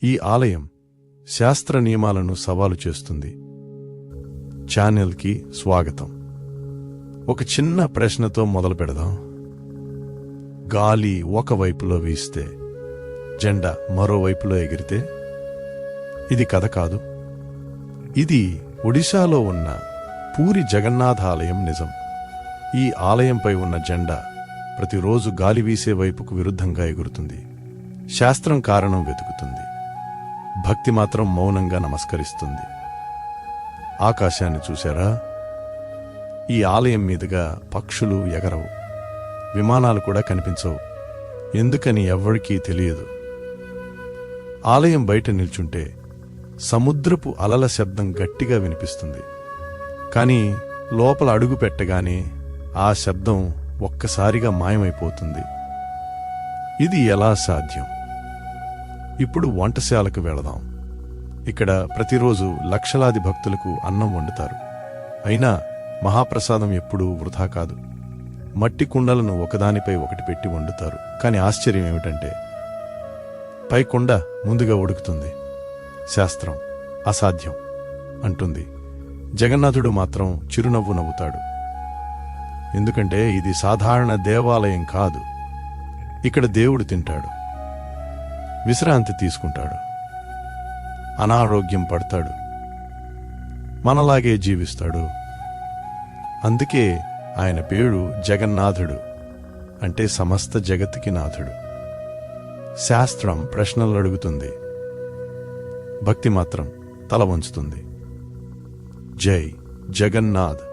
ఈ ఆలయం శాస్త్ర నియమాలను సవాలు చేస్తుంది. ఛానల్కి స్వాగతం. ఒక చిన్న ప్రశ్నతో మొదలు పెడదాం. గాలి ఒకవైపులో వీస్తే జెండా మరోవైపులో ఎగిరితే? ఇది కథ కాదు. ఇది ఒడిశాలో ఉన్న పూరి జగన్నాథ ఆలయం నిజం. ఈ ఆలయంపై ఉన్న జెండా ప్రతిరోజు గాలి వీసే వైపుకు విరుద్ధంగా ఎగురుతుంది. శాస్త్రం కారణం వెతుకుతుంది, భక్తి మాత్రం మౌనంగా నమస్కరిస్తుంది. ఆకాశాన్ని చూశారా? ఈ ఆలయం మీదుగా పక్షులు ఎగరవు, విమానాలు కూడా కనిపించవు. ఎందుకని ఎవ్వరికీ తెలియదు. ఆలయం బయట నిల్చుంటే సముద్రపు అలల శబ్దం గట్టిగా వినిపిస్తుంది. కాని లోపల అడుగు పెట్టగానే ఆ శబ్దం ఒక్కసారిగా మాయమైపోతుంది. ఇది ఎలా సాధ్యం? ఇప్పుడు వంటశాలకు వెళదాం. ఇక్కడ ప్రతిరోజు లక్షలాది భక్తులకు అన్నం వండుతారు. అయినా మహాప్రసాదం ఎప్పుడూ వృధా కాదు. మట్టి కుండలను ఒకదానిపై ఒకటి పెట్టి వండుతారు. కాని ఆశ్చర్యం ఏమిటంటే పై కుండ ముందుగా ఉడుకుతుంది. శాస్త్రం అసాధ్యం అంటుంది. జగన్నాథుడు మాత్రం చిరునవ్వు నవ్వుతాడు. ఎందుకంటే ఇది సాధారణ దేవాలయం కాదు. ఇక్కడ దేవుడు తింటాడు, విశ్రాంతి తీసుకుంటాడు, అనారోగ్యం పడతాడు, మనలాగే జీవిస్తాడు. అందుకే ఆయన పేరు జగన్నాథుడు, అంటే సమస్త జగత్తుకి నాథుడు. శాస్త్రం ప్రశ్నలు అడుగుతుంది, భక్తి మాత్రం తల వంచుతుంది. జై జగన్నాథ్.